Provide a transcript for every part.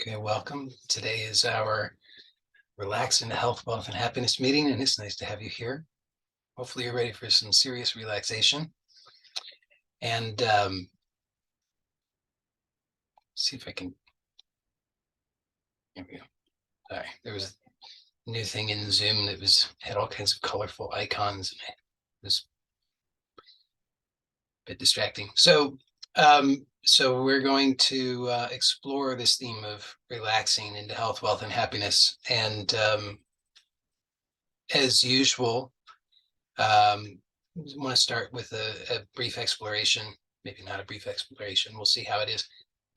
Okay, welcome. Today is our Relax into Health, Wealth, and Happiness meeting, and it's nice to have you here. Hopefully you're ready for some serious relaxation. And see if I can, here we go. Sorry, there was a new thing in Zoom that had all kinds of colorful icons, and it was a bit distracting. So we're going to explore this theme of relaxing into health, wealth, and happiness. And as usual, I want to start with a brief exploration, maybe not a brief exploration, we'll see how it is,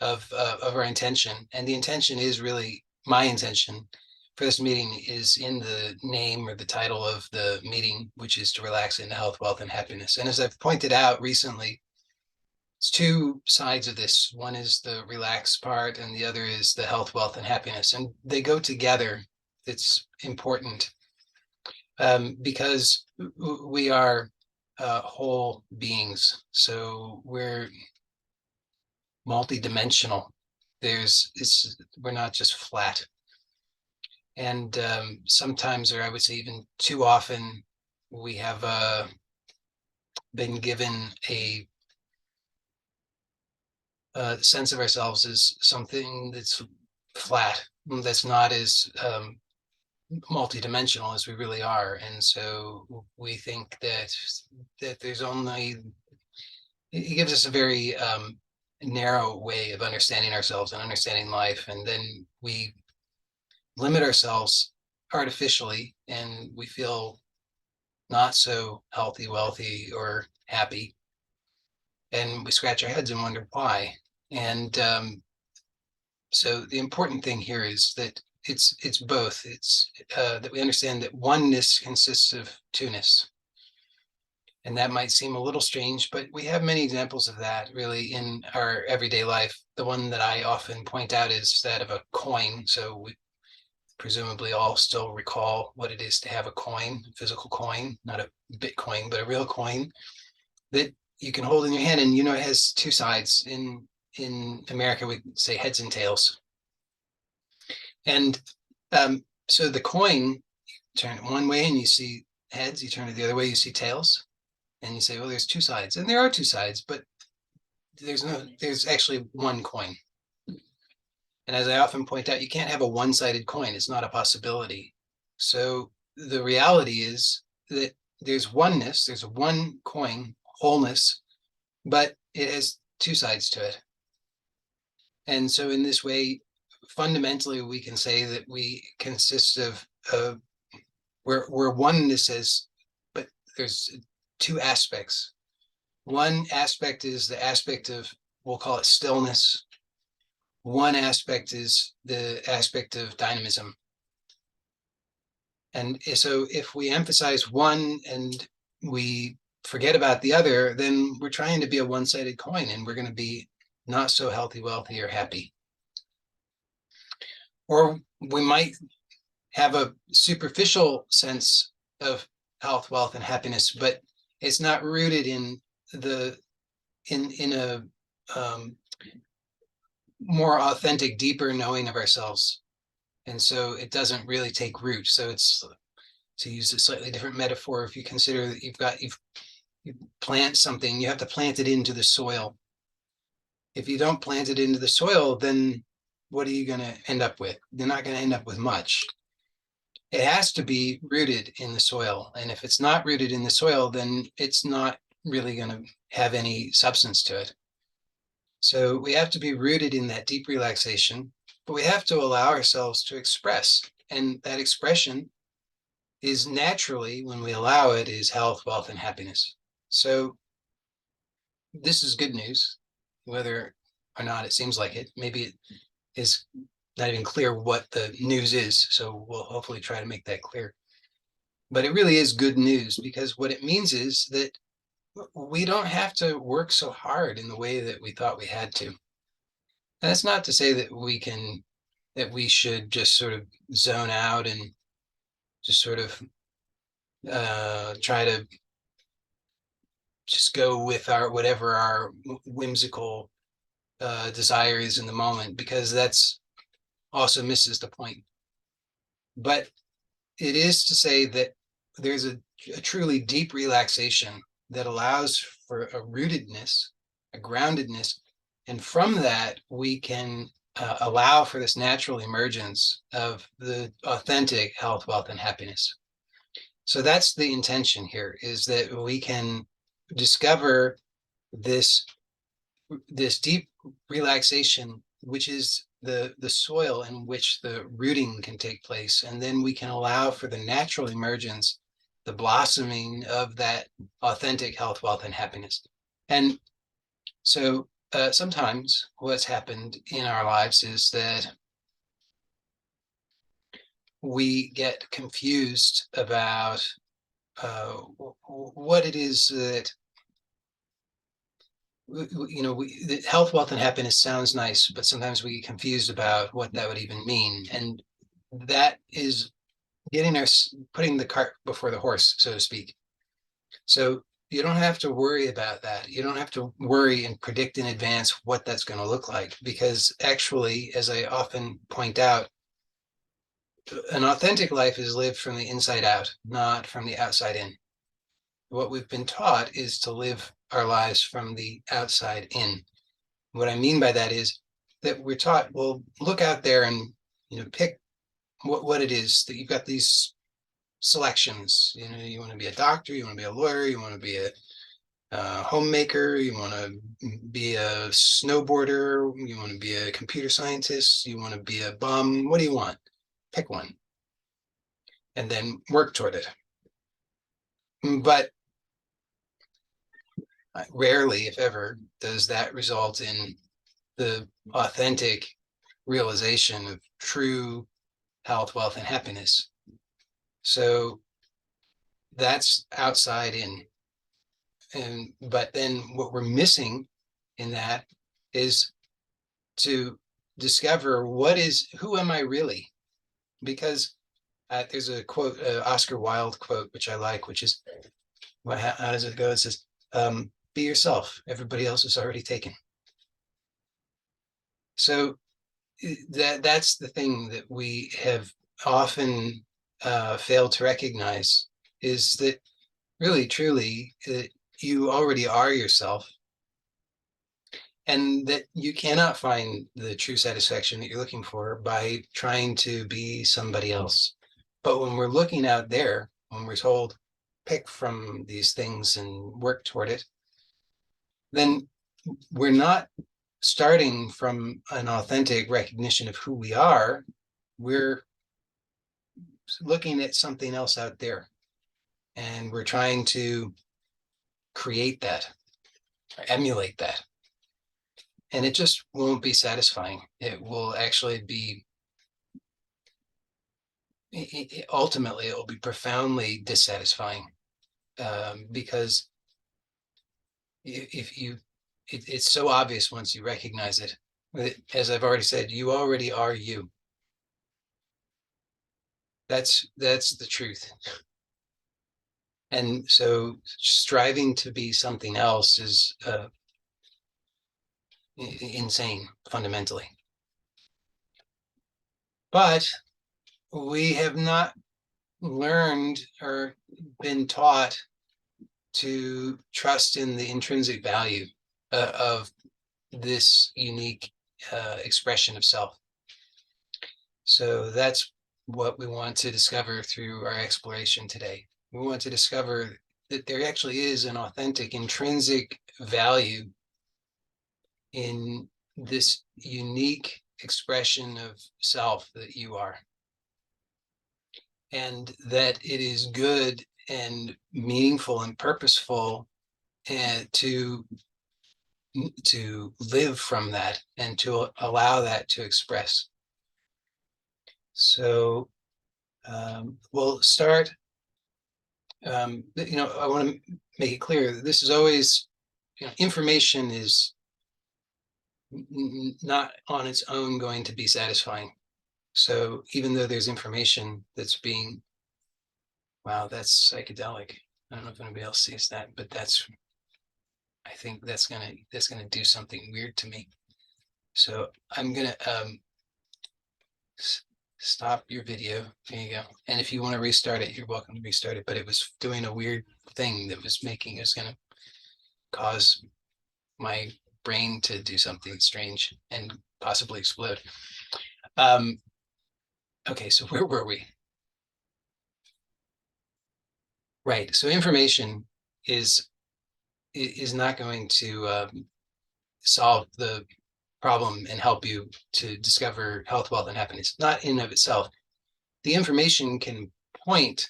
of our intention. And the intention is really, my intention for this meeting is in the name or the title of the meeting, which is to relax into health, wealth, and happiness. And as I've pointed out recently, it's two sides of this. One is the relax part, and the other is the health, wealth, and happiness. And they go together. It's important because we are whole beings. So we're multidimensional. We're not just flat. And sometimes, or I would say even too often, we have been given a sense of ourselves as something that's flat, that's not as multidimensional as we really are. And so we think that there's only, it gives us a very narrow way of understanding ourselves and understanding life. And then we limit ourselves artificially, and we feel not so healthy, wealthy, or happy. And we scratch our heads and wonder why. And so the important thing here is that it's both. It's that we understand that oneness consists of two-ness. And that might seem a little strange, but we have many examples of that really in our everyday life. The one that I often point out is that of a coin. So we presumably all still recall what it is to have a coin, a physical coin, not a Bitcoin, but a real coin that you can hold in your hand. And it has two sides. In America, we say heads and tails. And so the coin, you turn it one way and you see heads, you turn it the other way, you see tails. And you say, well, there's two sides. And there are two sides, but there's actually one coin. And as I often point out, you can't have a one-sided coin. It's not a possibility. So the reality is that there's oneness, there's one coin, wholeness, but it has two sides to it. And so in this way, fundamentally, we can say that we consist of, we're oneness as, but there's two aspects. One aspect is the aspect of, we'll call it stillness. One aspect is the aspect of dynamism. And so if we emphasize one and we forget about the other, then we're trying to be a one-sided coin, and we're going to be not so healthy, wealthy, or happy. Or we might have a superficial sense of health, wealth, and happiness, but it's not rooted in a more authentic, deeper knowing of ourselves. And so it doesn't really take root. So it's, to use a slightly different metaphor, if you consider that you plant something, you have to plant it into the soil. If you don't plant it into the soil, then what are you going to end up with? You're not going to end up with much. It has to be rooted in the soil. And if it's not rooted in the soil, then it's not really going to have any substance to it. So we have to be rooted in that deep relaxation, but we have to allow ourselves to express. And that expression is naturally, when we allow it, is health, wealth, and happiness. So this is good news, whether or not it seems like it. Maybe it is not even clear what the news is. So we'll hopefully try to make that clear. But it really is good news, because what it means is that we don't have to work so hard in the way that we thought we had to. And that's not to say that we should just sort of zone out and just sort of try to just go with whatever our whimsical desire is in the moment, because that's also misses the point. But it is to say that there's a truly deep relaxation that allows for a rootedness, a groundedness. And from that, we can allow for this natural emergence of the authentic health, wealth, and happiness. So that's the intention here, is that we can discover this this deep relaxation, which is the soil in which the rooting can take place, and then we can allow for the natural emergence, the blossoming of that authentic health, wealth, and happiness. And so sometimes what's happened in our lives is that we get confused about what it is that the health, wealth, and happiness sounds nice, but sometimes we get confused about what that would even mean. And that is putting the cart before the horse, so to speak. So you don't have to worry about that. You don't have to worry and predict in advance what that's going to look like, because actually, as I often point out, an authentic life is lived from the inside out, not from the outside in. What we've been taught is to live our lives from the outside in. What I mean by that is that we're taught, well, look out there and pick what it is that you've got these selections. You want to be a doctor, you want to be a lawyer, you want to be a homemaker, you want to be a snowboarder, you want to be a computer scientist, you want to be a bum. What do you want? Pick one, and then work toward it. But rarely, if ever, does that result in the authentic realization of true health, wealth, and happiness. So that's outside in. But then what we're missing in that is to discover who am I really? Because there's a quote, Oscar Wilde quote, which I like, which is, how does it go? It says, be yourself. Everybody else is already taken. So that's the thing that we have often failed to recognize, is that really, truly, you already are yourself, and that you cannot find the true satisfaction that you're looking for by trying to be somebody else. But when we're looking out there, when we're told, pick from these things and work toward it, then we're not starting from an authentic recognition of who we are. We're looking at something else out there, and we're trying to create that, emulate that. And it just won't be satisfying. It will actually be, ultimately, it will be profoundly dissatisfying, because if you, it's so obvious once you recognize it. As I've already said, you already are you. That's the truth. And so striving to be something else is insane, fundamentally. But we have not learned or been taught to trust in the intrinsic value of this unique expression of self. So that's what we want to discover through our exploration today. We want to discover that there actually is an authentic intrinsic value in this unique expression of self that you are, and that it is good and meaningful and purposeful, and to live from that and to allow that to express. So we'll start. I want to make it clear that this is always, information is not on its own going to be satisfying. So even though there's information that's being, wow, that's psychedelic. I don't know if anybody else sees that, but I think that's gonna do something weird to me. So I'm gonna Stop your video. There you go. And if you want to restart it, you're welcome to restart it. But it was doing a weird thing that was making us going to cause my brain to do something strange and possibly explode. Um, okay, so where were we? Right. So information is not going to solve the problem and help you to discover health, wealth, and happiness. Not in and of itself. The information can point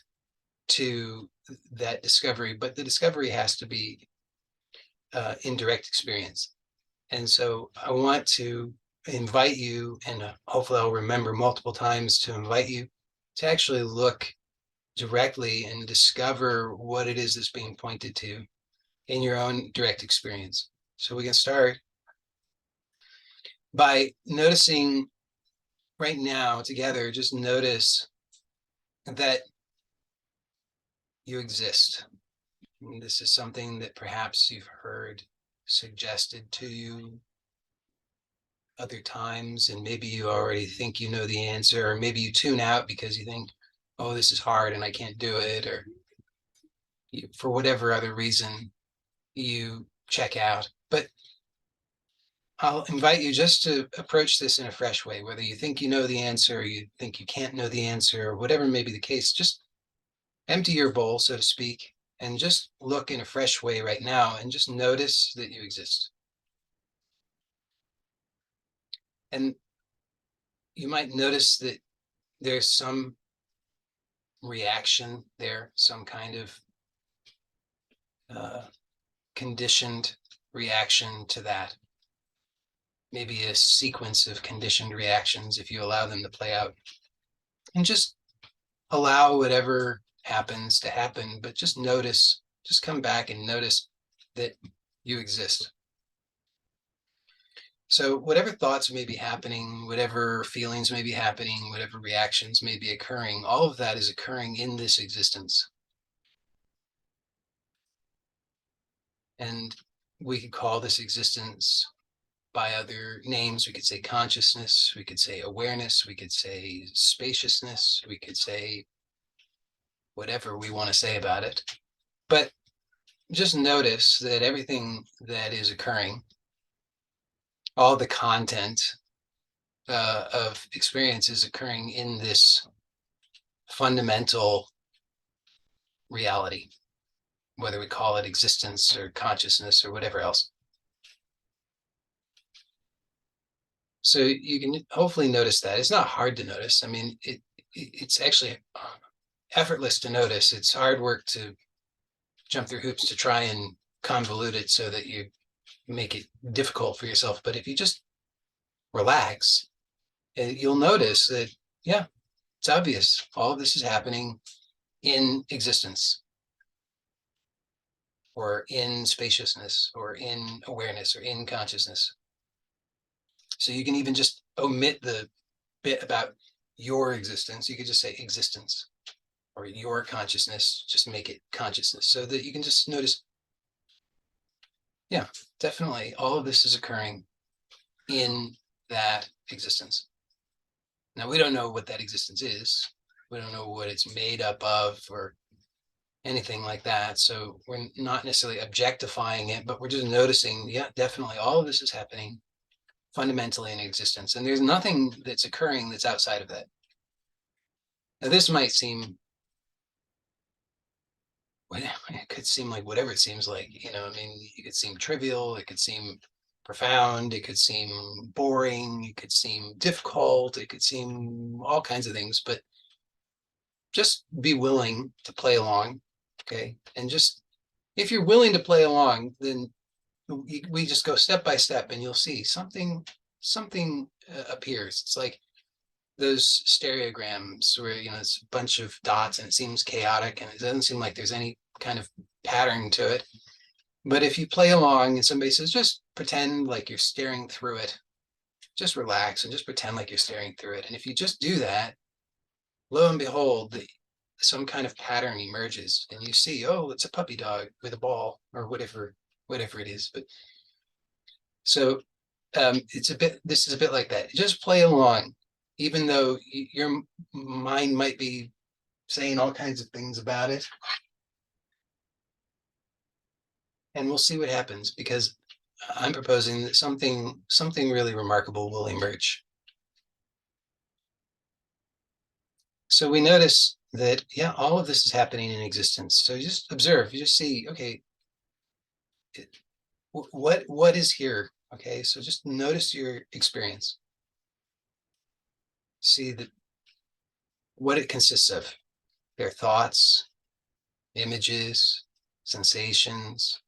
to that discovery, but the discovery has to be in direct experience. And so I want to invite you, and hopefully I'll remember multiple times to invite you to actually look directly and discover what it is that's being pointed to in your own direct experience. So we can start by noticing right now together, just notice that you exist. And this is something that perhaps you've heard suggested to you other times, and maybe you already think you know the answer, or maybe you tune out because you think, oh, this is hard and I can't do it, or for whatever other reason you check out. But I'll invite you just to approach this in a fresh way, whether you think you know the answer, or you think you can't know the answer, or whatever may be the case. Just empty your bowl, so to speak, and just look in a fresh way right now and just notice that you exist. And you might notice that there's some reaction there, some kind of conditioned reaction to that. Maybe a sequence of conditioned reactions if you allow them to play out. And just allow whatever happens to happen, but just notice, just come back and notice that you exist. So whatever thoughts may be happening, whatever feelings may be happening, whatever reactions may be occurring, all of that is occurring in this existence. And we could call this existence by other names. We could say consciousness, we could say awareness, we could say spaciousness, we could say whatever we want to say about it. But just notice that everything that is occurring, all the content of experience is occurring in this fundamental reality, whether we call it existence or consciousness or whatever else. So you can hopefully notice that. It's not hard to notice. I mean, it's actually effortless to notice. It's hard work to jump through hoops to try and convolute it so that you make it difficult for yourself. But if you just relax, you'll notice that, yeah, it's obvious. All of this is happening in existence, or in spaciousness, or in awareness, or in consciousness. So you can even just omit the bit about your existence. You could just say existence, or your consciousness, just make it consciousness, so that you can just notice, yeah, definitely all of this is occurring in that existence. Now, we don't know what that existence is. We don't know what it's made up of or anything like that. So we're not necessarily objectifying it, but we're just noticing, yeah, definitely all of this is happening fundamentally in existence. And there's nothing that's occurring that's outside of that. Now, this might seem, it could seem like whatever it seems like, I mean, it could seem trivial, it could seem profound, it could seem boring, it could seem difficult, it could seem all kinds of things, but just be willing to play along, okay? And just, if you're willing to play along, then we just go step by step and you'll see something appears. It's like those stereograms where, it's a bunch of dots and it seems chaotic and it doesn't seem like there's any kind of pattern to it. But if you play along and somebody says, just pretend like you're staring through it, just relax and just pretend like you're staring through it. And if you just do that, lo and behold, some kind of pattern emerges and you see, oh, it's a puppy dog with a ball or whatever it is. But so this is a bit like that. Just play along even though your mind might be saying all kinds of things about it. And we'll see what happens, because I'm proposing that something really remarkable will emerge. So we notice that, yeah, all of this is happening in existence. So you just observe, you just see, okay, what is here? Okay, so just notice your experience. See that what it consists of. Their thoughts, images, sensations,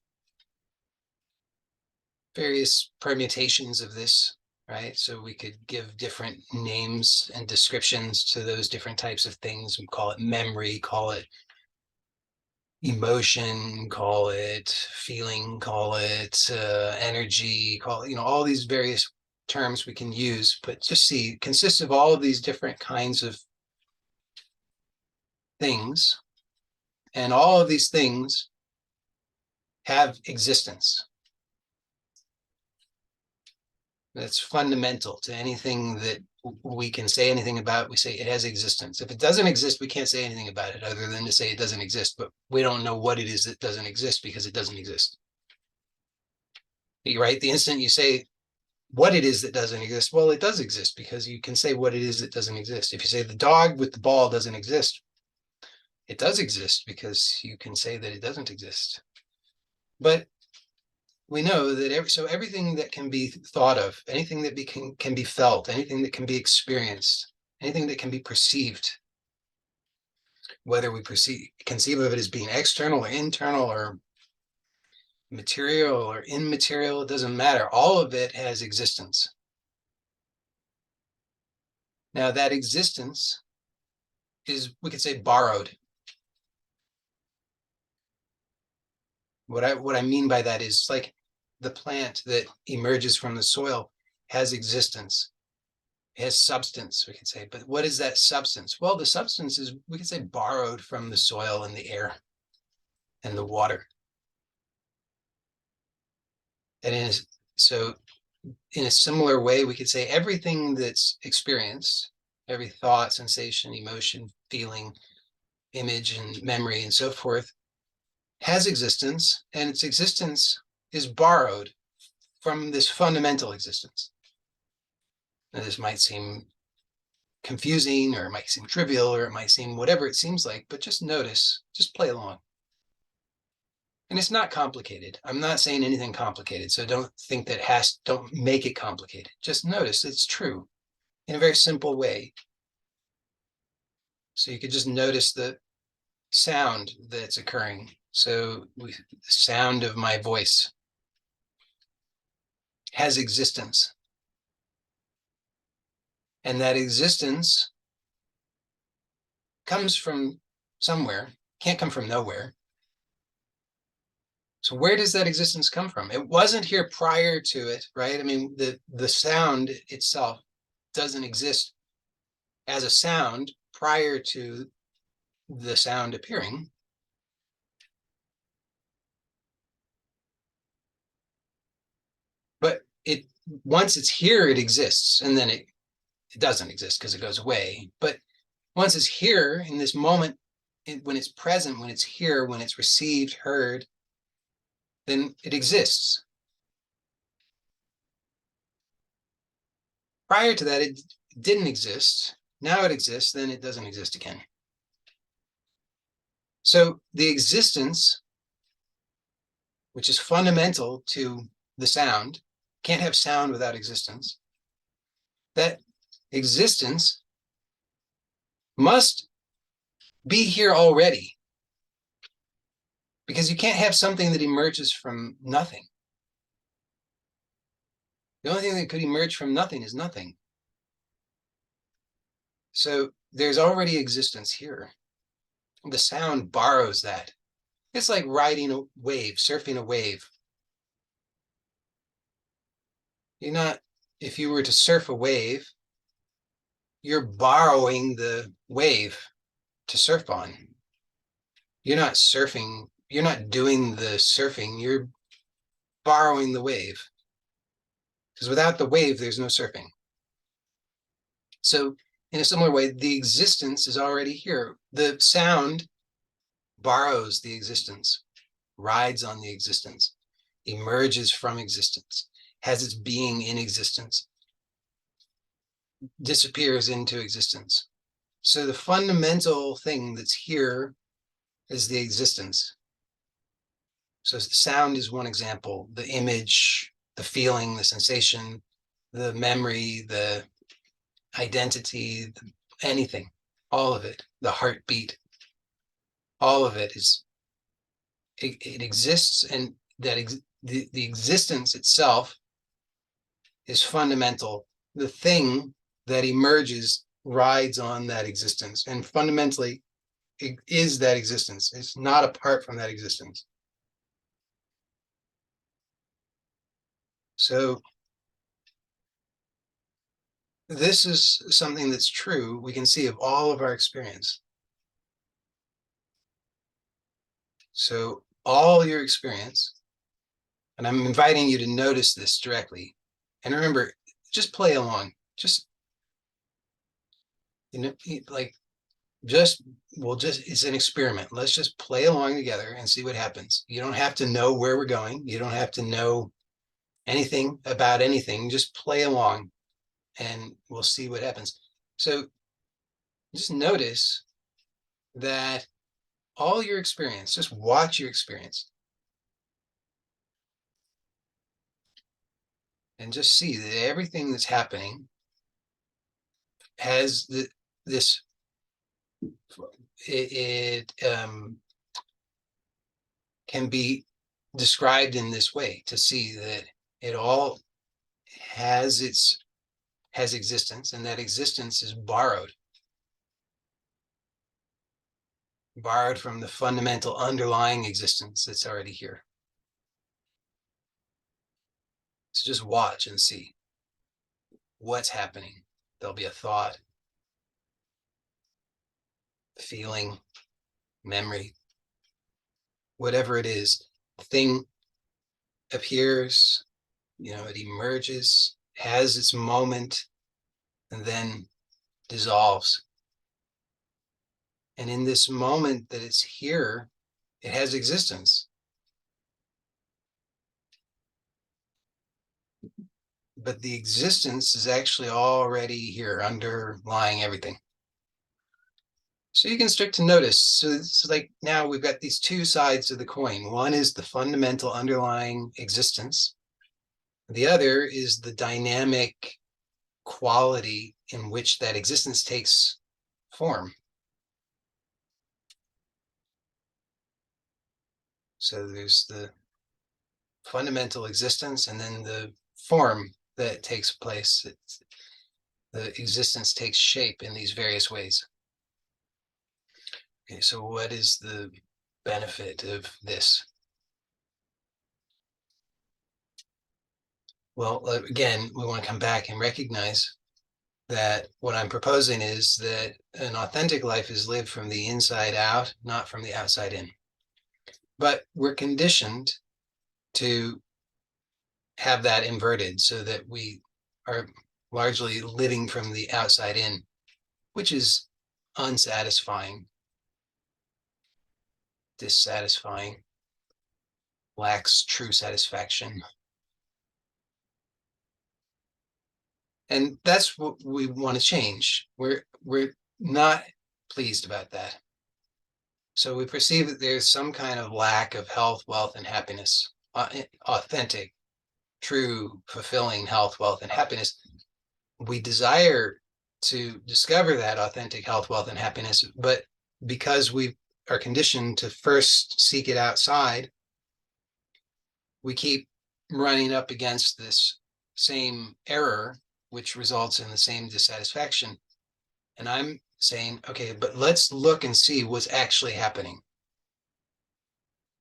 various permutations of this, right? So we could give different names and descriptions to those different types of things. We call it memory, call it emotion, call it feeling, call it energy, call it, all these various terms we can use, but just see, it consists of all of these different kinds of things, and all of these things have existence. That's fundamental to anything that we can say anything about. We say it has existence. If it doesn't exist, we can't say anything about it other than to say it doesn't exist, but we don't know what it is that doesn't exist because it doesn't exist. Right? The instant you say what it is that doesn't exist, well, it does exist because you can say what it is that doesn't exist. If you say the dog with the ball doesn't exist, it does exist because you can say that it doesn't exist. But we know that everything that can be thought of, anything that can be felt, anything that can be experienced, anything that can be perceived, whether we conceive of it as being external or internal or material or immaterial, it doesn't matter. All of it has existence. Now that existence is, we could say, borrowed. What I mean by that is, like, the plant that emerges from the soil has existence. It has substance, we could say. But what is that substance? Well, the substance is, we could say, borrowed from the soil and the air and the water. And so in a similar way, we could say everything that's experienced, every thought, sensation, emotion, feeling, image, and memory, and so forth, has existence, and its existence is borrowed from this fundamental existence. Now, this might seem confusing, or it might seem trivial, or it might seem whatever it seems like, but just notice, just play along. And it's not complicated. I'm not saying anything complicated, so don't think that don't make it complicated. Just notice it's true in a very simple way. So you could just notice the sound that's occurring. So the sound of my voice has existence. And that existence comes from somewhere, can't come from nowhere. So where does that existence come from? It wasn't here prior to it, right? I mean, the sound itself doesn't exist as a sound prior to the sound appearing. But once it's here, it exists, and then it doesn't exist because it goes away. But once it's here in this moment, when it's present, when it's here, when it's received, heard, then it exists. Prior to that, it didn't exist. Now it exists, then it doesn't exist again. So the existence, which is fundamental to the sound, can't have sound without existence. That existence must be here already, because you can't have something that emerges from nothing. The only thing that could emerge from nothing is nothing. So there's already existence here. The sound borrows that. It's like riding a wave, surfing a wave. If you were to surf a wave, you're borrowing the wave to surf on. You're not surfing, you're not doing the surfing, you're borrowing the wave. Because without the wave, there's no surfing. So in a similar way, the existence is already here. The sound borrows the existence, rides on the existence, emerges from existence, has its being in existence, disappears into existence. So the fundamental thing that's here is the existence. So the sound is one example, the image, the feeling, the sensation, the memory, the identity, anything, all of it, the heartbeat, all of it is, it exists, and that the existence itself is fundamental. The thing that emerges rides on that existence, and fundamentally it is that existence. It's not apart from that existence. So this is something that's true. We can see of all of our experience. So all your experience, and I'm inviting you to notice this directly. And remember, just play along. Just, like, just, it's an experiment. Let's just play along together and see what happens. You don't have to know where we're going. You don't have to know anything about anything. Just play along and we'll see what happens. So just notice that all your experience, just watch your experience and just see that everything that's happening has this, it can be described in this way, to see that it all has existence, and that existence is borrowed from the fundamental underlying existence that's already here. So just watch and see what's happening. There'll be a thought, feeling, memory, whatever it is. The thing appears, it emerges, has its moment, and then dissolves. And in this moment that it's here, it has existence. But the existence is actually already here, underlying everything. So you can start to notice. So it's like now we've got these two sides of the coin. One is the fundamental underlying existence. The other is the dynamic quality in which that existence takes form. So there's the fundamental existence and then the form that takes place. The existence takes shape in these various ways. Okay, so what is the benefit of this? Well, again, we want to come back and recognize that what I'm proposing is that an authentic life is lived from the inside out, not from the outside in. But we're conditioned to have that inverted so that we are largely living from the outside in, which is unsatisfying, dissatisfying, lacks true satisfaction. And that's what we want to change. We're not pleased about that. So we perceive that there's some kind of lack of health, wealth, and happiness, authentic, true, fulfilling health, wealth, and happiness. We desire to discover that authentic health, wealth, and happiness, but because we are conditioned to first seek it outside, we keep running up against this same error, which results in the same dissatisfaction. And I'm saying, okay, but let's look and see what's actually happening.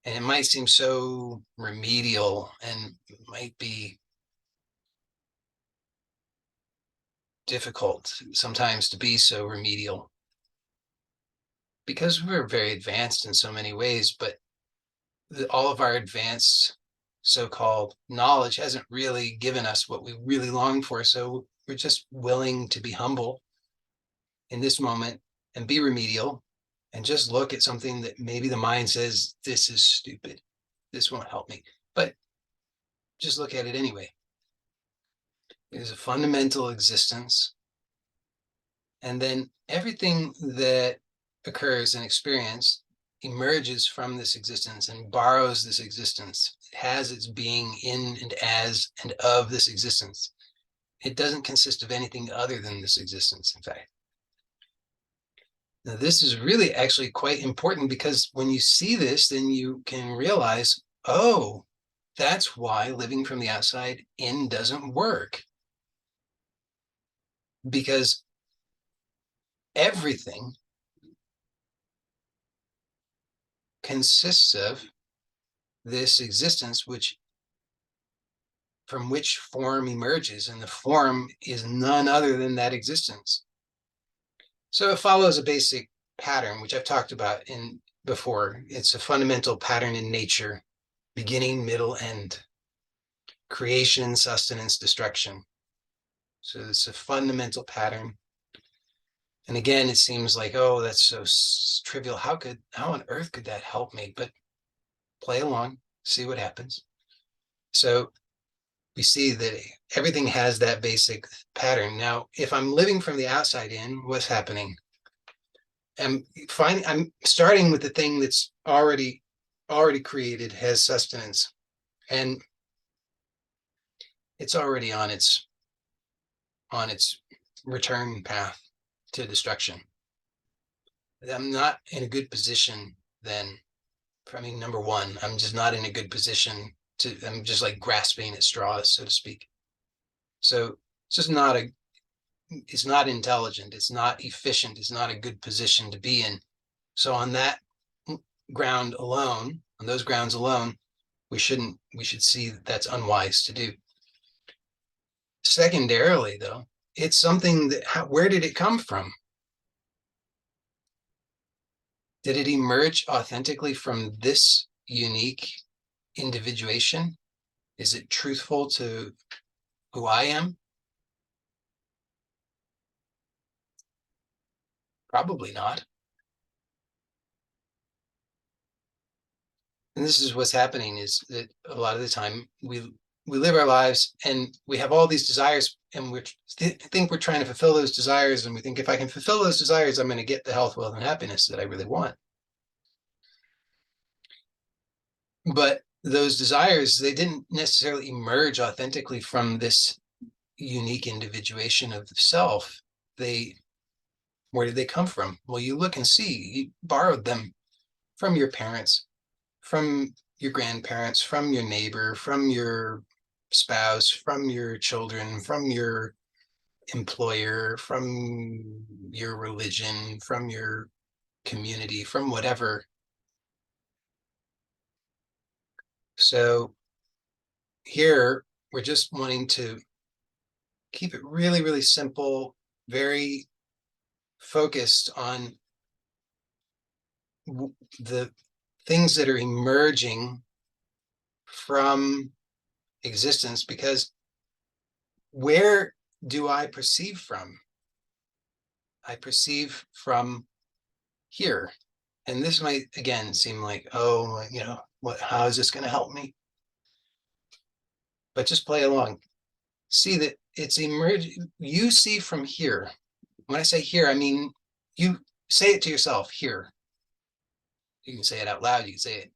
And it might seem so remedial and might be difficult sometimes to be so remedial because we're very advanced in so many ways, but all of our advanced so-called knowledge hasn't really given us what we really long for. So we're just willing to be humble in this moment and be remedial and just look at something that maybe the mind says, this is stupid, this won't help me, but just look at it anyway. It is a fundamental existence. And then everything that occurs in experience emerges from this existence and borrows this existence. It has its being in and as and of this existence. It doesn't consist of anything other than this existence, in fact. Now, this is really actually quite important, because when you see this, then you can realize, oh, that's why living from the outside in doesn't work. Because everything consists of this existence, from which form emerges, and the form is none other than that existence. So it follows a basic pattern, which I've talked about before. It's a fundamental pattern in nature: beginning, middle, end, creation, sustenance, destruction. So it's a fundamental pattern. And again, it seems like, oh, that's so trivial. How on earth could that help me? But play along, see what happens. So we see that everything has that basic pattern. Now, if I'm living from the outside in, what's happening? I'm starting with the thing that's already created, has sustenance, and it's already on its return path to destruction. I'm not in a good position then. I mean, number one, I'm just not in a good position I'm just like grasping at straws, so to speak. So it's just it's not intelligent, it's not efficient, it's not a good position to be in. So on that ground alone, on those grounds alone, we should see that that's unwise to do. Secondarily, though, it's something that, where did it come from? Did it emerge authentically from this unique individuation? Is it truthful to who I am? Probably not. And this is what's happening, is that a lot of the time we live our lives and we have all these desires, and we think we're trying to fulfill those desires, and we think, if I can fulfill those desires, I'm going to get the health, wealth, and happiness that I really want. But those desires, they didn't necessarily emerge authentically from this unique individuation of the self. Where did they come from? Well, you look and see, you borrowed them from your parents, from your grandparents, from your neighbor, from your spouse, from your children, from your employer, from your religion, from your community, from whatever. So here we're just wanting to keep it really, really simple, very focused on the things that are emerging from existence, because where do I perceive from? I perceive from here. And this might, again, seem like, oh, how is this going to help me? But just play along. See that it's emerging. You see from here. When I say here, I mean, you say it to yourself, here. You can say it out loud, you can say it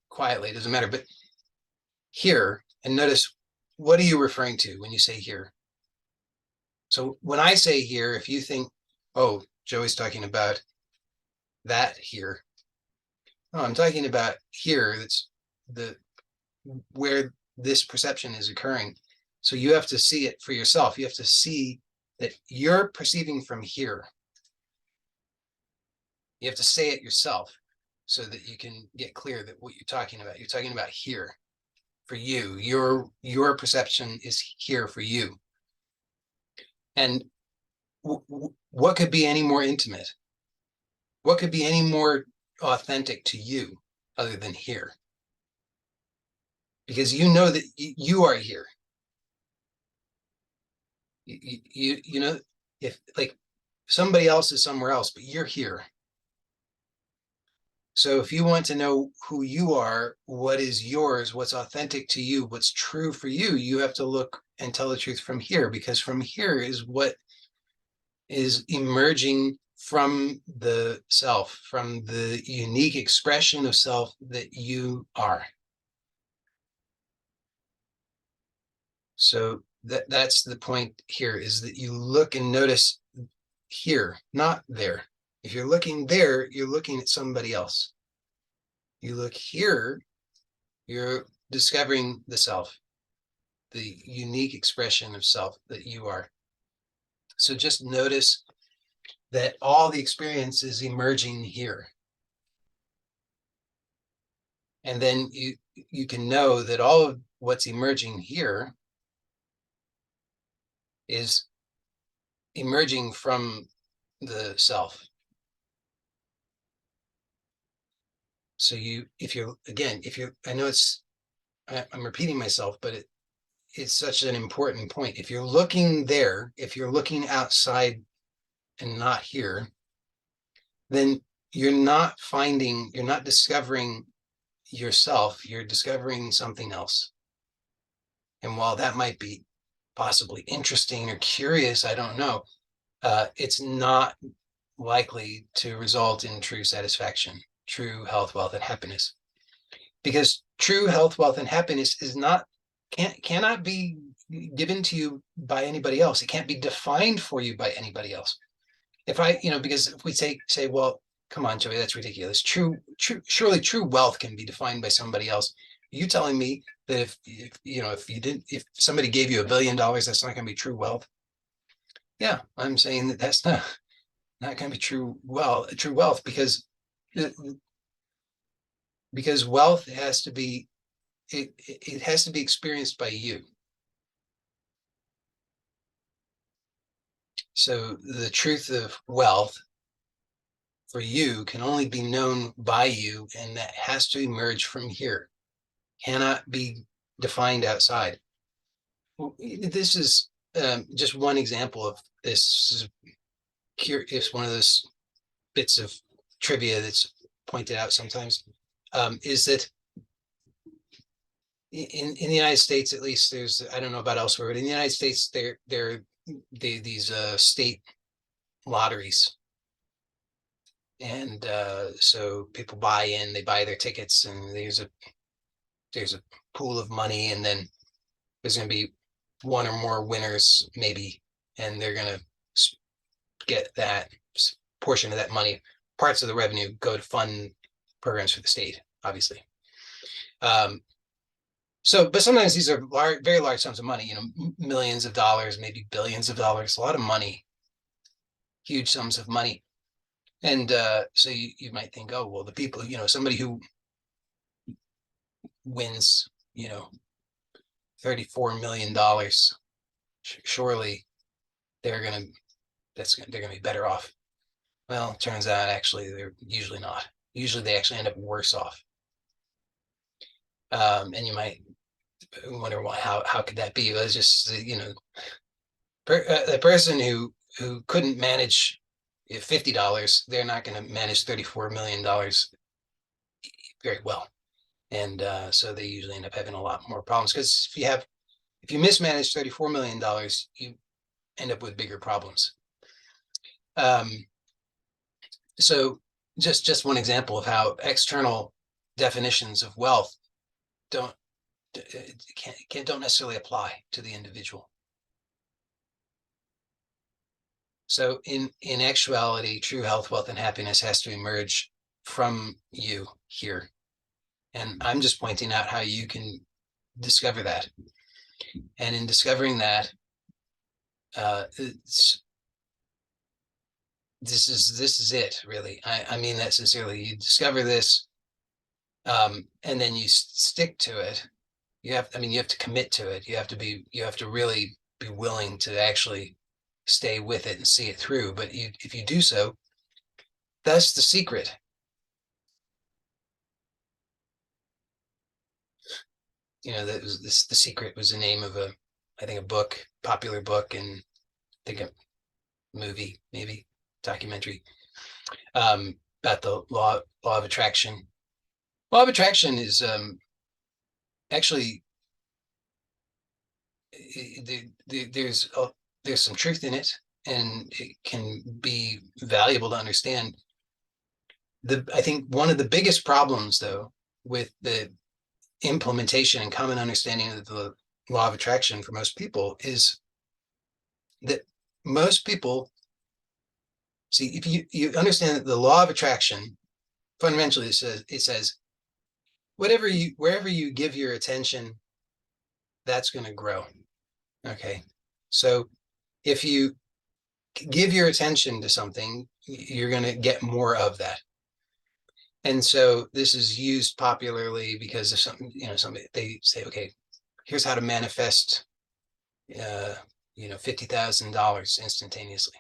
quietly, it doesn't matter. But here, and notice, what are you referring to when you say here? So when I say here, if you think, oh, Joey's talking about that here. No, I'm talking about here. That's where this perception is occurring. So you have to see it for yourself. You have to see that you're perceiving from here. You have to say it yourself so that you can get clear that what you're talking about here for you. Your perception is here for you. And what could be any more intimate? What could be any more authentic to you other than here? Because you know that you are here. You know, if like Somebody else is somewhere else, but you're here. So if you want to know who you are, what is yours, what's authentic to you, what's true for you, you have to look and tell the truth from here, because from here is what is emerging from the self, from the unique expression of self that you are. So that's the point here, is that you look and notice here, not there. If you're looking there, you're looking at somebody else. You look here, you're discovering the self, the unique expression of self that you are. So just notice that all the experience is emerging here. And then you can know that all of what's emerging here is emerging from the self. So if you're, again, I know I'm repeating myself, but it's such an important point. If you're looking there, if you're looking outside and not here, then you're not discovering yourself, you're discovering something else. And while that might be possibly interesting or curious, I don't know, it's not likely to result in true satisfaction, true health, wealth, and happiness. Because true health, wealth, and happiness cannot be given to you by anybody else. It can't be defined for you by anybody else. Because if we say, well, come on, Joey, that's ridiculous. Surely true wealth can be defined by somebody else. Are you telling me that if somebody gave you $1 billion, that's not going to be true wealth? Yeah, I'm saying that's not going to be true wealth, because wealth has to be it has to be experienced by you. So the truth of wealth for you can only be known by you, and that has to emerge from here. Cannot be defined outside. This is just one example of this. It's one of those bits of trivia that's pointed out sometimes, is that in the United States, at least, I don't know about elsewhere, but in the United States, these state lotteries. And so people they buy their tickets, and there's a pool of money, and then there's going to be one or more winners, maybe, and they're going to get that portion of that money. Parts of the revenue go to fund programs for the state, obviously. But sometimes these are very large sums of money, millions of dollars, maybe billions of dollars, a lot of money, huge sums of money. And so you might think, oh, well, the people, somebody who wins, $34 million, surely they're gonna be better off. Well, it turns out actually they're usually not. Usually they actually end up worse off. And you might wonder how could that be? Well, it's just the person who couldn't manage $50, they're not going to manage $34 million very well, and so they usually end up having a lot more problems, because if you mismanage $34 million, you end up with bigger problems. So just one example of how external definitions of wealth don't necessarily apply to the individual. So in actuality, true health, wealth, and happiness has to emerge from you here. And I'm just pointing out how you can discover that. And in discovering that, this is it, really. I mean that sincerely. You discover this, and then you stick to it. You have to commit to it. You have to really be willing to actually stay with it and see it through. But if you do so, that's the secret. The Secret was the name of I think a book, popular book, and I think a movie, maybe. documentary about the law of attraction. Law of attraction is actually there's some truth in it, and it can be valuable to understand. I think one of the biggest problems, though, with the implementation and common understanding of the law of attraction for most people is that most people see, if you understand that the law of attraction fundamentally it says wherever you give your attention, that's going to grow. Okay, so if you give your attention to something, you're going to get more of that. And so this is used popularly because of somebody, they say, okay, here's how to manifest $50,000 instantaneously.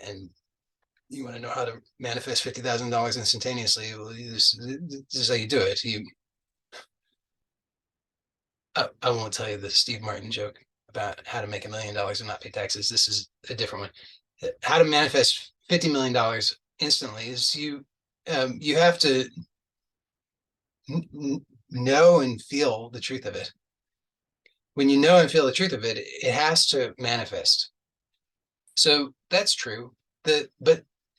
And you want to know how to manifest $50,000 instantaneously? Well, this is how you do it. I won't tell you the Steve Martin joke about how to make $1 million and not pay taxes. This is a different one. How to manifest $50 million instantly is you have to know and feel the truth of it. When you know and feel the truth of it, it has to manifest. So that's true.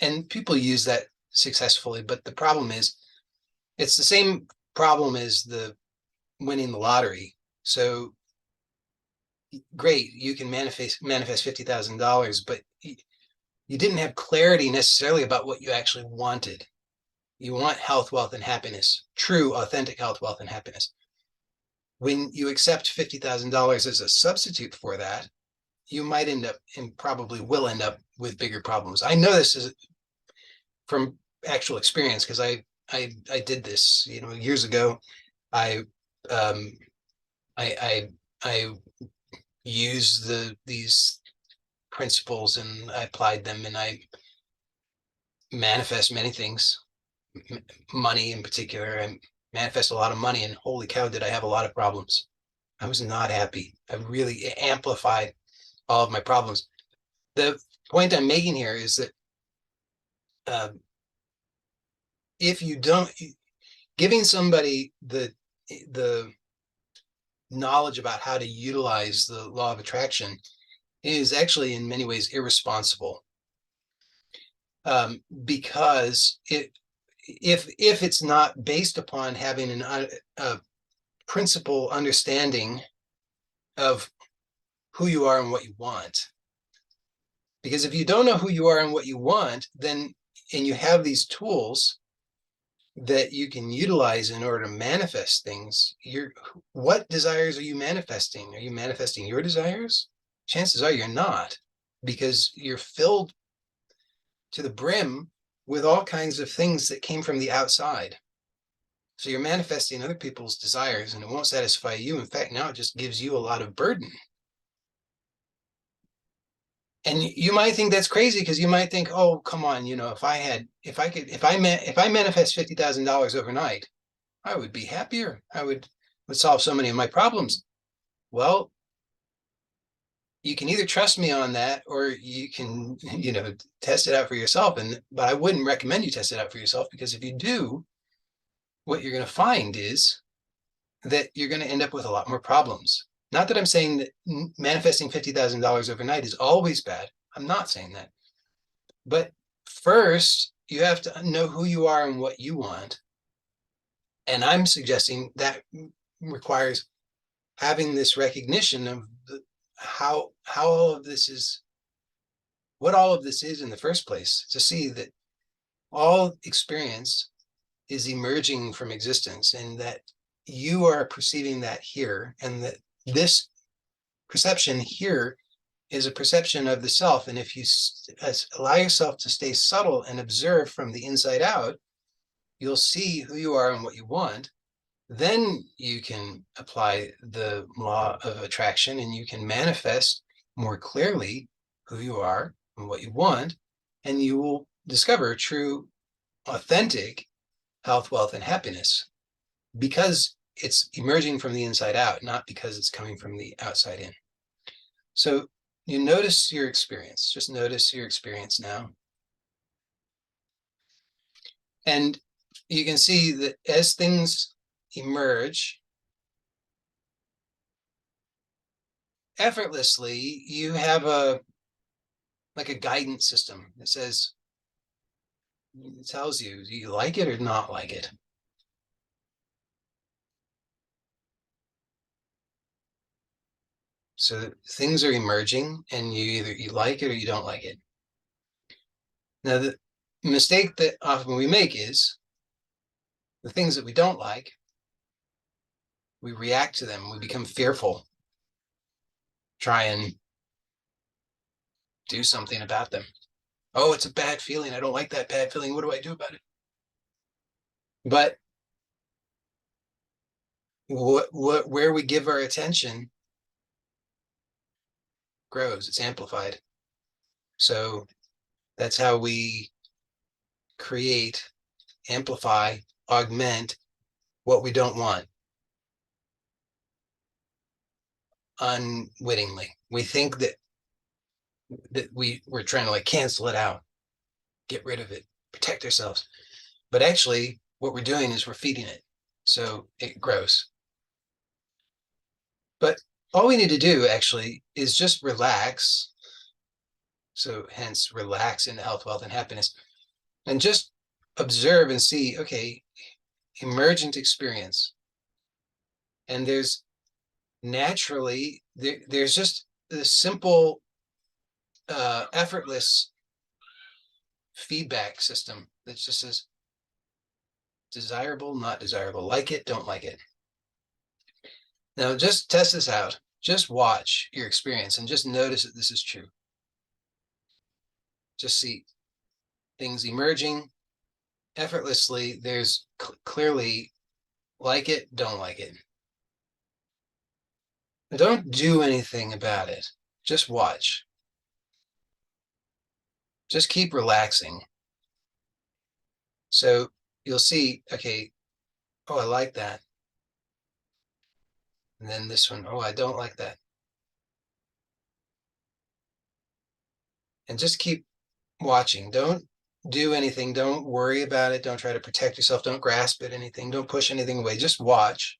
And people use that successfully, but the problem is it's the same problem as the winning the lottery. So great, you can manifest $50,000, but you didn't have clarity necessarily about what you actually wanted. You want health, wealth, and happiness, true, authentic health, wealth, and happiness. When you accept $50,000 as a substitute for that, you might end up, and probably will end up, with bigger problems. I know this is from actual experience because I did this, years ago. I used these principles and I applied them, and I manifest many things, money in particular. I manifest a lot of money, and holy cow, did I have a lot of problems. I was not happy. I really amplified all of my problems. The point I'm making here is that if you don't, giving somebody the knowledge about how to utilize the law of attraction is actually in many ways irresponsible, because if it's not based upon having a principle understanding of who you are and what you want. Because if you don't know who you are and what you want, then, and you have these tools that you can utilize in order to manifest things, what desires are you manifesting? Are you manifesting your desires? Chances are you're not, because you're filled to the brim with all kinds of things that came from the outside. So you're manifesting other people's desires, and it won't satisfy you. In fact, now it just gives you a lot of burden. And you might think that's crazy, because you might think, oh, come on, if I manifest $50,000 overnight, I would be happier. I would solve so many of my problems. Well, you can either trust me on that, or you can, test it out for yourself. But I wouldn't recommend you test it out for yourself, because if you do, what you're going to find is that you're going to end up with a lot more problems. Not that I'm saying that manifesting $50,000 overnight is always bad. I'm not saying that. But first, you have to know who you are and what you want. And I'm suggesting that requires having this recognition of how all of this is, what all of this is in the first place, to see that all experience is emerging from existence, and that you are perceiving that here, and that this perception here is a perception of the self. And if you allow yourself to stay subtle and observe from the inside out, you'll see who you are and what you want. Then you can apply the law of attraction, and you can manifest more clearly who you are and what you want, and you will discover true, authentic health, wealth, and happiness, because it's emerging from the inside out, not because it's coming from the outside in. So you notice your experience. Just notice your experience now. And you can see that as things emerge, effortlessly, you have like a guidance system that says, it tells you, do you like it or not like it? So things are emerging and you like it or you don't like it. Now, the mistake that often we make is the things that we don't like, we react to them, we become fearful, try and do something about them. Oh, it's a bad feeling. I don't like that bad feeling. What do I do about it? But where we give our attention grows, it's amplified. So that's how we create, amplify, augment what we don't want unwittingly. We think that we're trying to like cancel it out, get rid of it, protect ourselves. But actually, what we're doing is we're feeding it. So it grows. But all we need to do actually is just relax. So hence relax into health, wealth, and happiness. And just observe and see, okay, emergent experience. And there's naturally, there's just a simple, effortless feedback system that just says desirable, not desirable, like it, don't like it. Now just test this out. Just watch your experience and just notice that this is true. Just see things emerging effortlessly. There's clearly like it, don't like it. Don't do anything about it. Just watch. Just keep relaxing. So you'll see, okay, oh, I like that. And then this one, oh, I don't like that. And just keep watching. Don't do anything. Don't worry about it. Don't try to protect yourself. Don't grasp at anything. Don't push anything away. Just watch.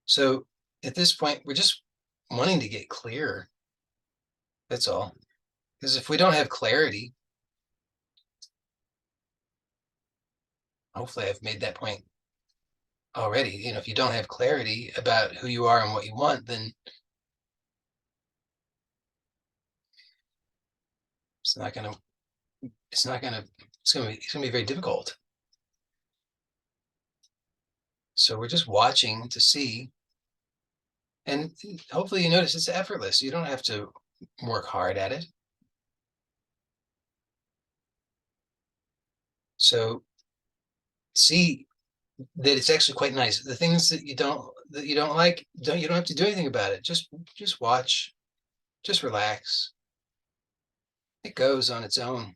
So at this point, we're just wanting to get clear. That's all. Because if we don't have clarity, hopefully I've made that point already. You know, if you don't have clarity about who you are and what you want, then it's not gonna, it's not gonna, it's gonna be very difficult. So we're just watching to see, and hopefully you notice it's effortless. You don't have to work hard at it. So see that it's actually quite nice. The things that you don't like, you don't have to do anything about it. Just watch, just relax. It goes on its own.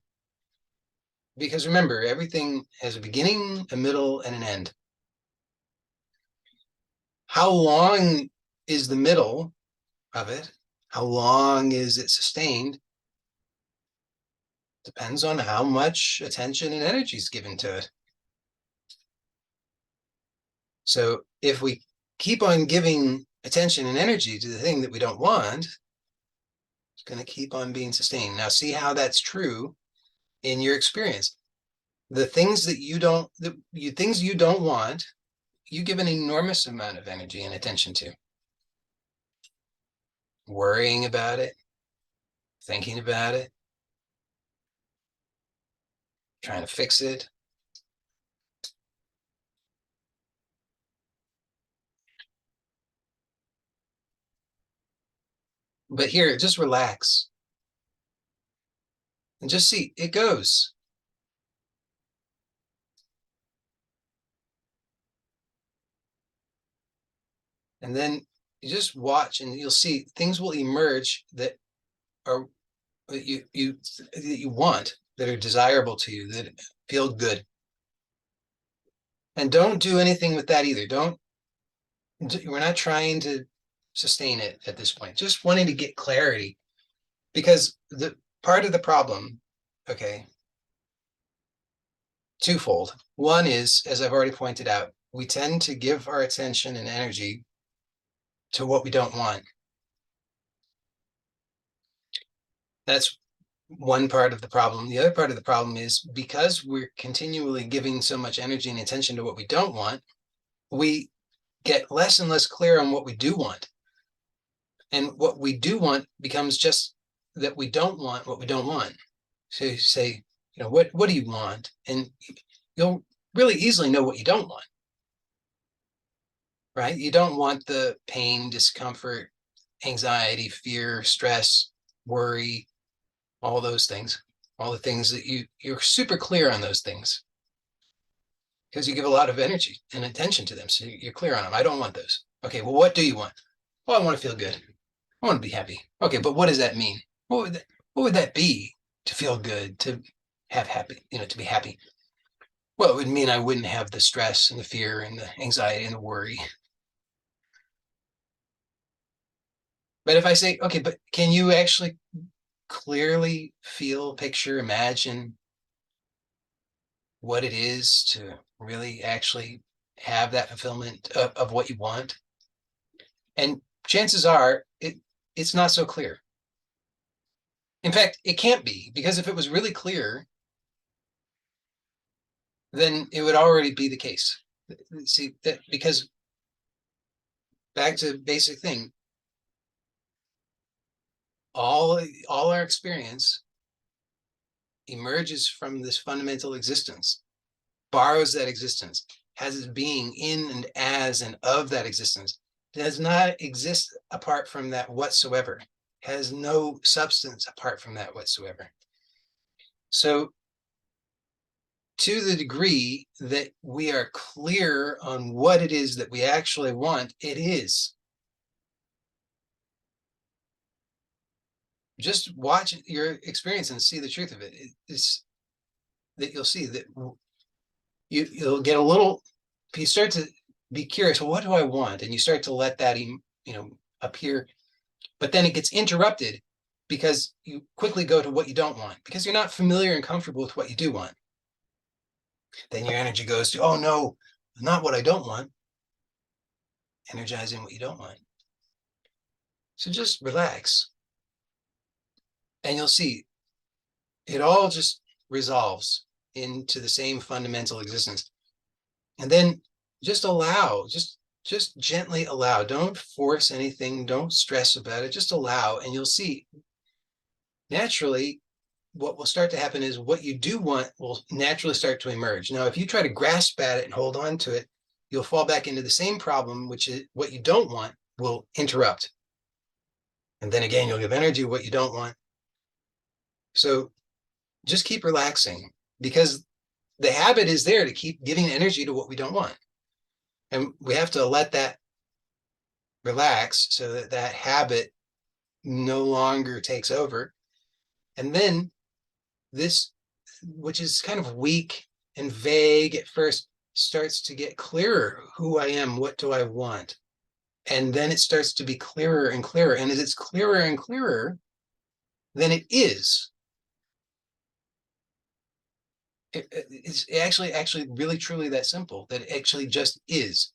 Because remember, everything has a beginning, a middle, and an end. How long is the middle of it? How long is it sustained? Depends on how much attention and energy is given to it. So if we keep on giving attention and energy to the thing that we don't want, it's going to keep on being sustained. Now, see how that's true in your experience. The things that things you don't want, you give an enormous amount of energy and attention to. Worrying about it, thinking about it, trying to fix it. But here, just relax and just see it goes. And then you just watch and you'll see things will emerge that are that you want, that are desirable to you, that feel good. And don't do anything with that either. We're not trying to sustain it at this point, just wanting to get clarity, because the part of the problem, okay, twofold. One is, as I've already pointed out, we tend to give our attention and energy to what we don't want. That's one part of the problem. The other part of the problem is, because we're continually giving so much energy and attention to what we don't want, we get less and less clear on what we do want. And what we do want becomes just that we don't want what we don't want. So you say, what do you want? And you'll really easily know what you don't want, right? You don't want the pain, discomfort, anxiety, fear, stress, worry, all those things, all the things that you're super clear on those things because you give a lot of energy and attention to them. So you're clear on them. I don't want those. Okay, well, what do you want? Well, I want to feel good. I want to be happy. Okay, but what does that mean? What would that be to feel good, to have happy, to be happy? Well, it would mean I wouldn't have the stress and the fear and the anxiety and the worry. But if I say, okay, but can you actually clearly feel, picture, imagine what it is to really actually have that fulfillment of what you want? And chances are it's not so clear. In fact, it can't be, because if it was really clear, then it would already be the case. See that, because back to basic thing, all our experience emerges from this fundamental existence, borrows that existence, has its being in and as and of that existence, does not exist apart from that whatsoever, has no substance apart from that whatsoever. So to the degree that we are clear on what it is that we actually want, it is. Just watch your experience and see the truth of it. It's that you'll see that you'll get a little, if you start to be curious, well, what do I want? And you start to let that appear, but then it gets interrupted because you quickly go to what you don't want, because you're not familiar and comfortable with what you do want. Then your energy goes to, oh no, not what I don't want, energizing what you don't want. So just relax and you'll see it all just resolves into the same fundamental existence. And then just allow, just gently allow. Don't force anything, don't stress about it, just allow, and you'll see naturally what will start to happen is what you do want will naturally start to emerge. Now, if you try to grasp at it and hold on to it, you'll fall back into the same problem, which is what you don't want will interrupt. And then again, you'll give energy to what you don't want. So just keep relaxing, because the habit is there to keep giving energy to what we don't want. And we have to let that relax so that that habit no longer takes over. And then this, which is kind of weak and vague at first, starts to get clearer. Who I am, what do I want? And then it starts to be clearer and clearer. And as it's clearer and clearer, then it is. It's actually really truly that simple, that it actually just is.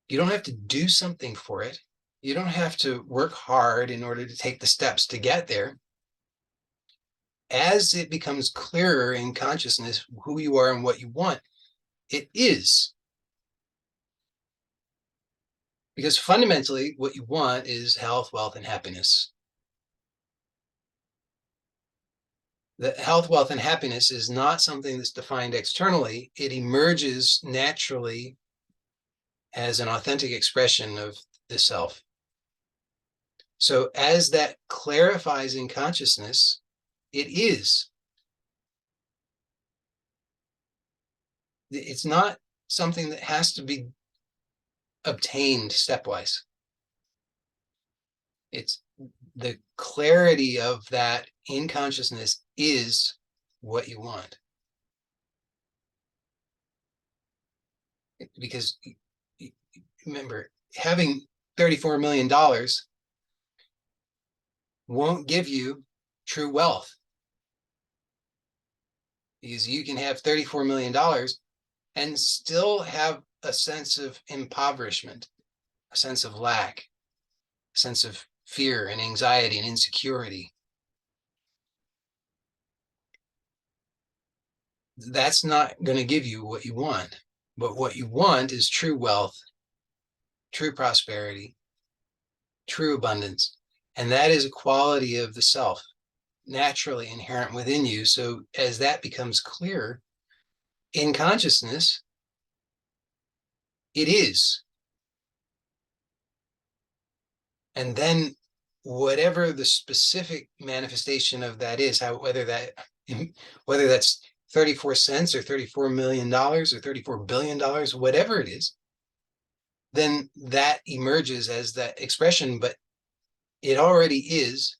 You don't have to do something for it. You don't have to work hard in order to take the steps to get there. As it becomes clearer in consciousness who you are and what you want, it is. Because fundamentally, what you want is health, wealth, and happiness. The health, wealth, and happiness is not something that's defined externally. It emerges naturally as an authentic expression of the self. So as that clarifies in consciousness, it is. It's not something that has to be obtained stepwise. It's the clarity of that in consciousness is what you want. Because remember, having $34 million won't give you true wealth, because you can have $34 million and still have a sense of impoverishment, a sense of lack, a sense of fear and anxiety and insecurity. That's not going to give you what you want. But what you want is true wealth, true prosperity, true abundance. And that is a quality of the self, naturally inherent within you. So as that becomes clear in consciousness, it is. And then whatever the specific manifestation of that is, how whether that's 34 cents or $34 million or $34 billion, whatever it is, then that emerges as that expression. But it already is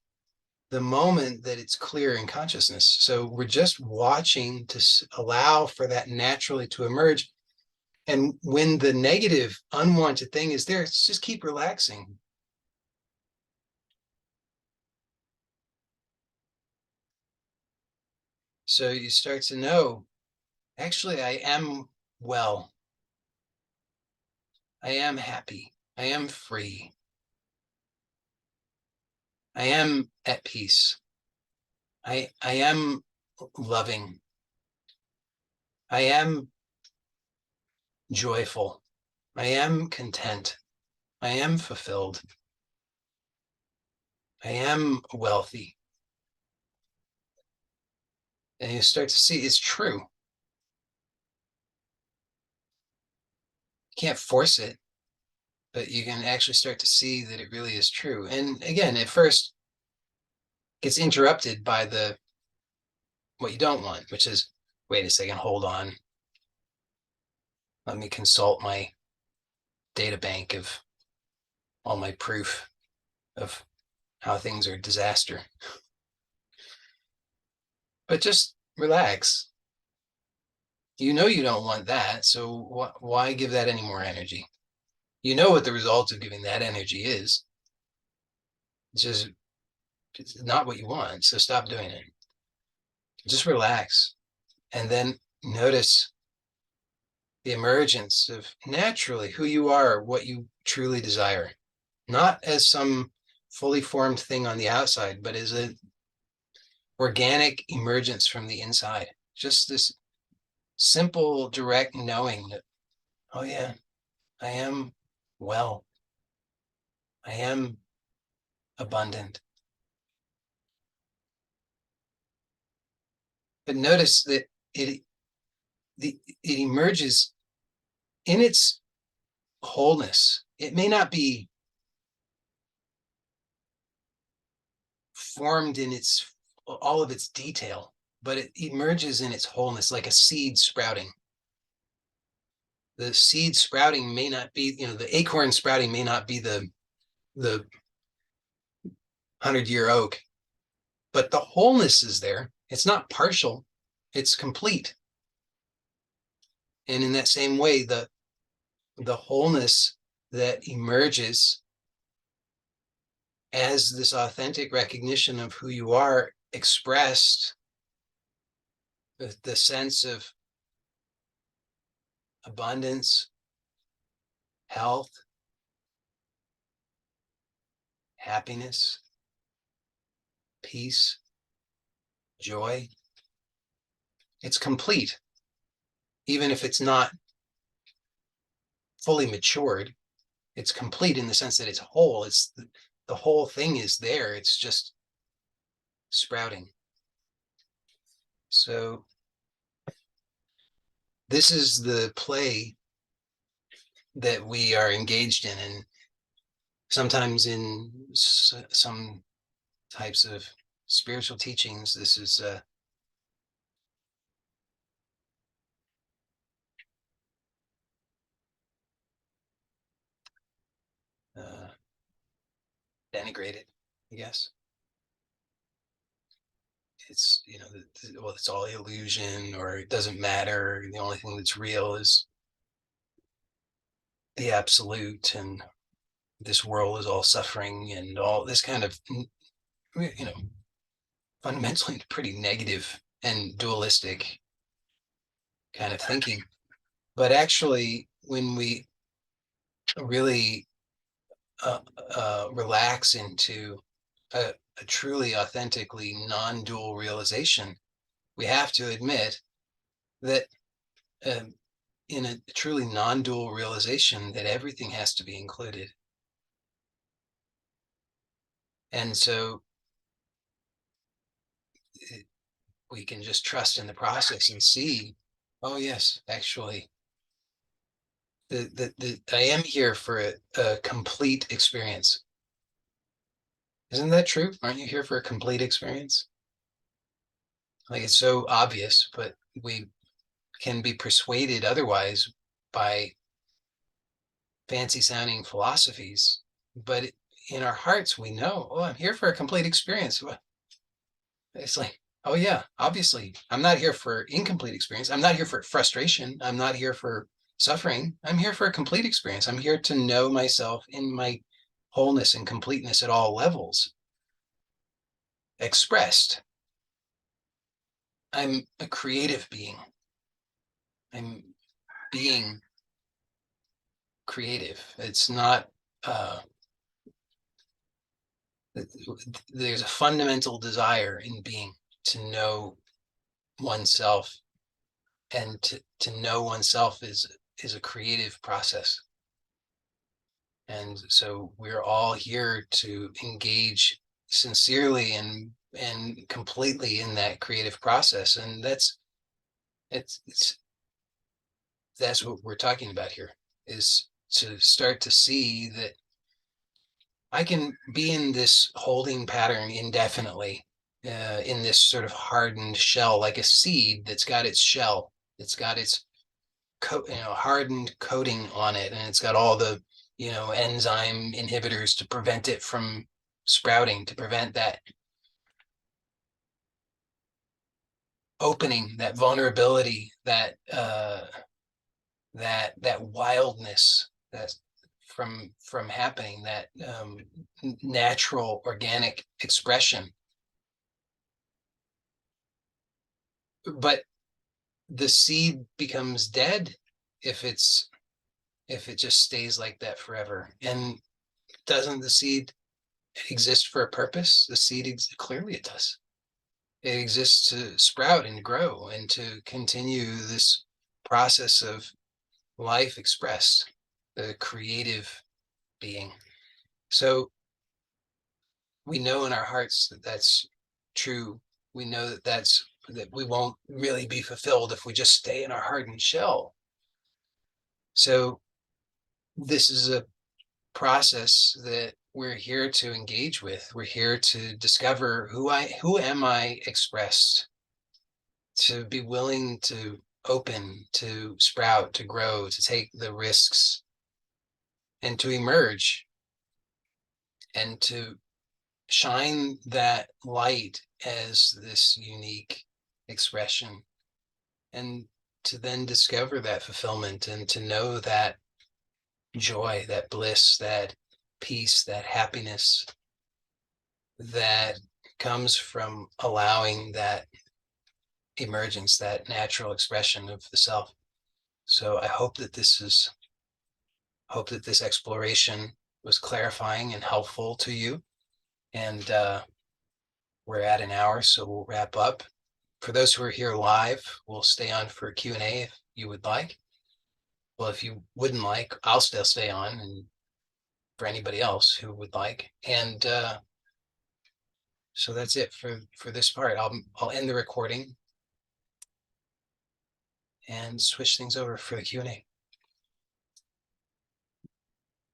the moment that it's clear in consciousness. So we're just watching to allow for that naturally to emerge. And when the negative, unwanted thing is there, it's just keep relaxing. So you start to know, actually, I am well. I am happy. I am free. I am at peace. I am loving. I am joyful. I am content. I am fulfilled. I am wealthy. And you start to see it's true. You can't force it, but you can actually start to see that it really is true. And again, at first, gets interrupted by the what you don't want, which is, wait a second, hold on. Let me consult my data bank of all my proof of how things are a disaster. But just relax. You know you don't want that, so why give that any more energy? You know what the result of giving that energy is. It's not what you want, so stop doing it. Just relax, and then notice the emergence of naturally who you are, what you truly desire, not as some fully formed thing on the outside, but as an organic emergence from the inside. Just this simple, direct knowing that, oh yeah, I am well. I am abundant. But notice that it it emerges in its wholeness. It may not be formed in its all of its detail, but it emerges in its wholeness, like a seed sprouting. The seed sprouting may not be, the acorn sprouting may not be the 100-year oak, but the wholeness is there. It's not partial, it's complete. And in that same way, the wholeness that emerges as this authentic recognition of who you are expressed with the sense of abundance, health, happiness, peace, joy. It's complete, even if it's not fully matured. It's complete in the sense that it's whole. It's the whole thing is there. It's just sprouting. So this is the play that we are engaged in, and sometimes in some types of spiritual teachings, this is denigrated, I guess. It's, well, it's all illusion, or it doesn't matter. The only thing that's real is the absolute, and this world is all suffering, and all this kind of, you know, fundamentally pretty negative and dualistic kind of thinking. But actually, when we really relax into a truly, authentically non-dual realization, we have to admit that um, in a truly non-dual realization, that everything has to be included. And so we can just trust in the process and see, oh yes, actually, I am here for a complete experience. Isn't that true? Aren't you here for a complete experience? Like, it's so obvious, but we can be persuaded otherwise by fancy sounding philosophies. But in our hearts, we know, oh, I'm here for a complete experience. It's like, oh yeah, obviously, I'm not here for incomplete experience. I'm not here for frustration. I'm not here for suffering. I'm here for a complete experience. I'm here to know myself in my wholeness and completeness at all levels, expressed. I'm a creative being. I'm being creative. It's not, there's a fundamental desire in being to know oneself, and to know oneself is a creative process. And so we're all here to engage sincerely and completely in that creative process. And it's that's what we're talking about here, is to start to see that I can be in this holding pattern indefinitely, in this sort of hardened shell, like a seed that's got its shell, it's got its hardened coating on it, and it's got all the enzyme inhibitors to prevent it from sprouting, to prevent that opening, that vulnerability, that wildness, that from happening, that natural organic expression. But the seed becomes dead if it just stays like that forever. And doesn't the seed exist for a purpose? The seed clearly it does. It exists to sprout and grow and to continue this process of life expressed, the creative being. So we know in our hearts that that's true. We know that we won't really be fulfilled if we just stay in our hardened shell. So this is a process that we're here to engage with. We're here to discover who am I expressed, to be willing to open, to sprout, to grow, to take the risks, and to emerge, and to shine that light as this unique expression, and to then discover that fulfillment, and to know that joy, that bliss, that peace, that happiness that comes from allowing that emergence, that natural expression of the self. So I hope that this exploration was clarifying and helpful to you. And we're at an hour, so we'll wrap up. For those who are here live, we'll stay on for Q&A if you would like. Well, if you wouldn't like, I'll still stay on, and for anybody else who would like. And so that's it for this part. I'll end the recording and switch things over for the Q&A.